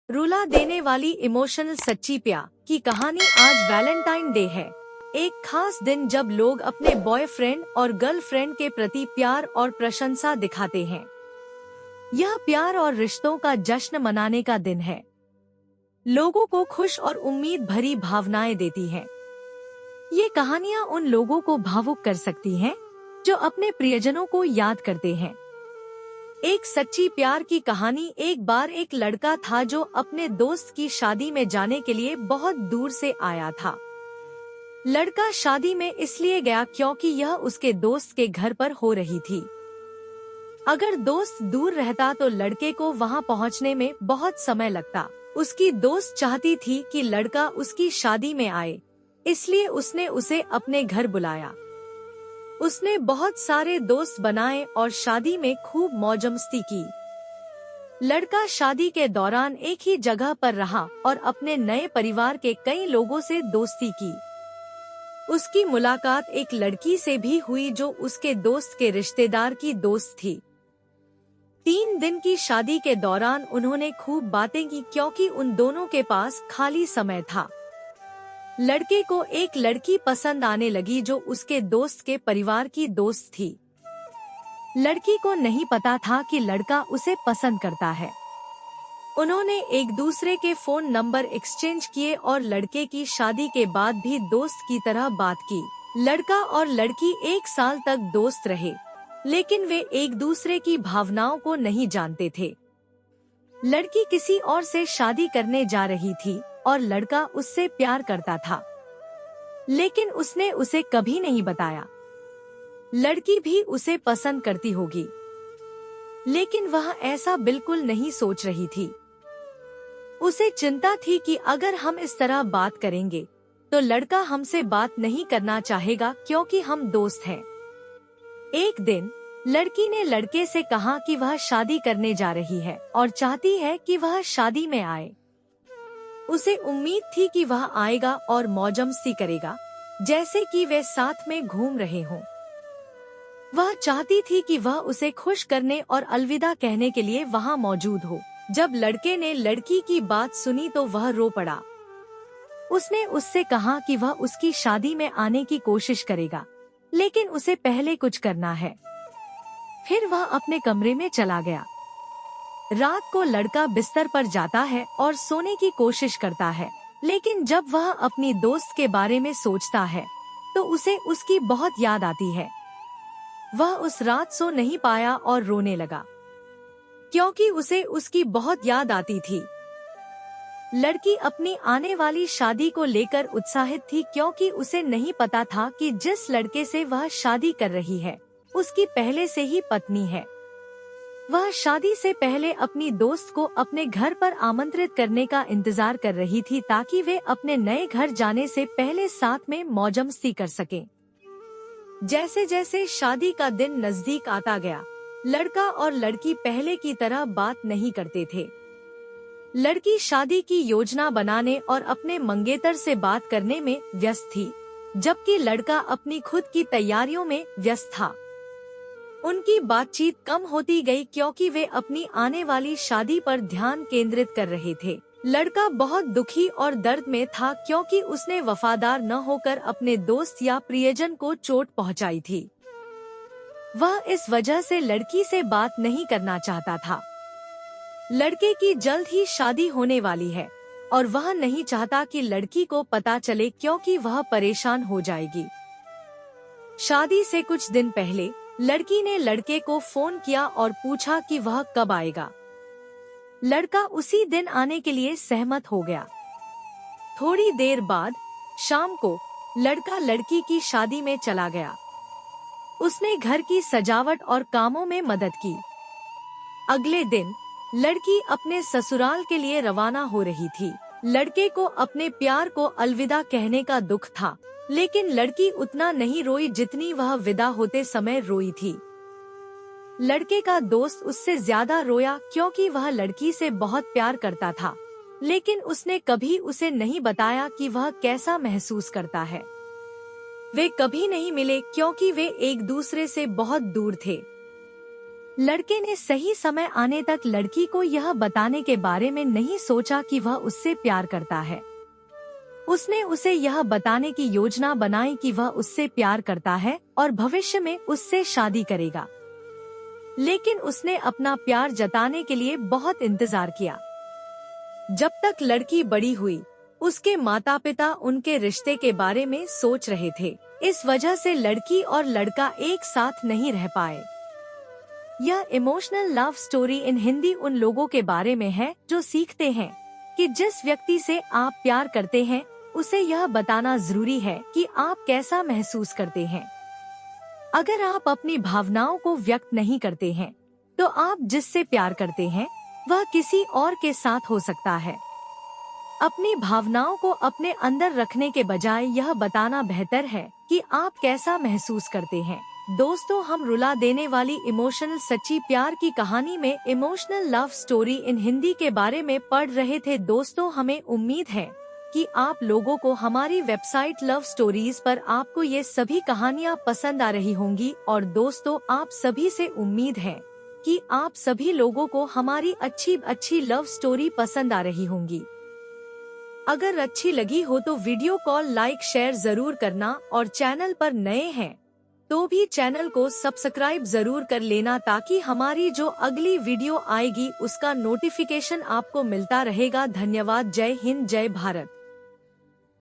रुला देने वाली इमोशनल सच्ची प्यार की कहानी। आज वैलेंटाइन डे है, एक खास दिन जब लोग अपने बॉयफ्रेंड और गर्लफ्रेंड के प्रति प्यार और प्रशंसा दिखाते हैं। यह प्यार और रिश्तों का जश्न मनाने का दिन है। लोगों को खुश और उम्मीद भरी भावनाएं देती हैं। ये कहानियां उन लोगों को भावुक कर सकती हैं जो अपने प्रियजनों को याद करते हैं। एक सच्ची प्यार की कहानी। एक बार एक लड़का था जो अपने दोस्त की शादी में जाने के लिए बहुत दूर से आया था। लड़का शादी में इसलिए गया क्योंकि यह उसके दोस्त के घर पर हो रही थी। अगर दोस्त दूर रहता तो लड़के को वहां पहुंचने में बहुत समय लगता। उसकी दोस्त चाहती थी कि लड़का उसकी शादी में आए, इसलिए उसने उसे अपने घर बुलाया। उसने बहुत सारे दोस्त बनाए और शादी में खूब मौज-मस्ती की। लड़का शादी के दौरान एक ही जगह पर रहा और अपने नए परिवार के कई लोगों से दोस्ती की। उसकी मुलाकात एक लड़की से भी हुई जो उसके दोस्त के रिश्तेदार की दोस्त थी। 3 दिन की शादी के दौरान उन्होंने खूब बातें की क्योंकि उन दोनों के पास खाली समय था। लड़के को एक लड़की पसंद आने लगी जो उसके दोस्त के परिवार की दोस्त थी। लड़की को नहीं पता था कि लड़का उसे पसंद करता है। उन्होंने एक दूसरे के फोन नंबर एक्सचेंज किए और लड़के की शादी के बाद भी दोस्त की तरह बात की। लड़का और लड़की 1 साल तक दोस्त रहे, लेकिन वे एक दूसरे की भावनाओं को नहीं जानते थे। लड़की किसी और से शादी करने जा रही थी और लड़का उससे प्यार करता था, लेकिन उसने उसे कभी नहीं बताया। लड़की भी उसे पसंद करती होगी, लेकिन वह ऐसा बिल्कुल नहीं सोच रही थी। उसे चिंता थी कि अगर हम इस तरह बात करेंगे तो लड़का हमसे बात नहीं करना चाहेगा क्योंकि हम दोस्त हैं। एक दिन लड़की ने लड़के से कहा कि वह शादी करने जा रही है और चाहती है कि वह शादी में आए। उसे उम्मीद थी कि वह आएगा और मौज-मस्ती करेगा, जैसे कि वे साथ में घूम रहे हों। वह चाहती थी कि वह उसे खुश करने और अलविदा कहने के लिए वहां मौजूद हो। जब लड़के ने लड़की की बात सुनी तो वह रो पड़ा। उसने उससे कहा कि वह उसकी शादी में आने की कोशिश करेगा, लेकिन उसे पहले कुछ करना है। फिर वह अपने कमरे में चला गया। रात को लड़का बिस्तर पर जाता है और सोने की कोशिश करता है, लेकिन जब वह अपनी दोस्त के बारे में सोचता है तो उसे उसकी बहुत याद आती है। वह उस रात सो नहीं पाया और रोने लगा क्योंकि उसे उसकी बहुत याद आती थी। लड़की अपनी आने वाली शादी को लेकर उत्साहित थी क्योंकि उसे नहीं पता था कि जिस लड़के से वह शादी कर रही है उसकी पहले से ही पत्नी है। वह शादी से पहले अपनी दोस्त को अपने घर पर आमंत्रित करने का इंतजार कर रही थी ताकि वे अपने नए घर जाने से पहले साथ में मौज-मस्ती कर सकें। जैसे जैसे शादी का दिन नजदीक आता गया, लड़का और लड़की पहले की तरह बात नहीं करते थे। लड़की शादी की योजना बनाने और अपने मंगेतर से बात करने में व्यस्त थी, जबकि लड़का अपनी खुद की तैयारियों में व्यस्त था। उनकी बातचीत कम होती गई क्योंकि वे अपनी आने वाली शादी पर ध्यान केंद्रित कर रहे थे। लड़का बहुत दुखी और दर्द में था क्योंकि उसने वफादार न होकर अपने दोस्त या प्रियजन को चोट पहुंचाई थी। वह इस वजह से लड़की से बात नहीं करना चाहता था। लड़के की जल्द ही शादी होने वाली है और वह नहीं चाहता कि लड़की को पता चले क्योंकि वह परेशान हो जाएगी। शादी से कुछ दिन पहले लड़की ने लड़के को फोन किया और पूछा कि वह कब आएगा। लड़का उसी दिन आने के लिए सहमत हो गया। थोड़ी देर बाद शाम को लड़का लड़की की शादी में चला गया। उसने घर की सजावट और कामों में मदद की। अगले दिन लड़की अपने ससुराल के लिए रवाना हो रही थी। लड़के को अपने प्यार को अलविदा कहने का दुख था, लेकिन लड़की उतना नहीं रोई जितनी वह विदा होते समय रोई थी। लड़के का दोस्त उससे ज्यादा रोया क्योंकि वह लड़की से बहुत प्यार करता था, लेकिन उसने कभी उसे नहीं बताया कि वह कैसा महसूस करता है। वे कभी नहीं मिले क्योंकि वे एक दूसरे से बहुत दूर थे। लड़के ने सही समय आने तक लड़की को यह बताने के बारे में नहीं सोचा कि वह उससे प्यार करता है। उसने उसे यह बताने की योजना बनाई कि वह उससे प्यार करता है और भविष्य में उससे शादी करेगा। लेकिन उसने अपना प्यार जताने के लिए बहुत इंतजार किया। जब तक लड़की बड़ी हुई, उसके माता पिता उनके रिश्ते के बारे में सोच रहे थे। इस वजह से लड़की और लड़का एक साथ नहीं रह पाए। यह emotional love story in Hindi उन लोगों के बारे में है जो सीखते हैं कि जिस व्यक्ति से आप प्यार करते हैं उसे यह बताना जरूरी है कि आप कैसा महसूस करते हैं। अगर आप अपनी भावनाओं को व्यक्त नहीं करते हैं, तो आप जिससे प्यार करते हैं वह किसी और के साथ हो सकता है। अपनी भावनाओं को अपने अंदर रखने के बजाय यह बताना बेहतर है कि आप कैसा महसूस करते हैं। दोस्तों, हम रुला देने वाली इमोशनल सच्ची प्यार की कहानी में emotional love story in Hindi के बारे में पढ़ रहे थे। दोस्तों, हमें उम्मीद है कि आप लोगों को हमारी वेबसाइट लव स्टोरीज पर आपको ये सभी कहानियाँ पसंद आ रही होंगी। और दोस्तों, आप सभी से उम्मीद है कि आप सभी लोगों को हमारी अच्छी लव स्टोरी पसंद आ रही होंगी। अगर अच्छी लगी हो तो वीडियो को लाइक शेयर जरूर करना और चैनल पर नए हैं तो भी चैनल को सब्सक्राइब जरूर कर लेना, ताकि हमारी जो अगली वीडियो आएगी उसका नोटिफिकेशन आपको मिलता रहेगा। धन्यवाद। जय हिंद, जय भारत।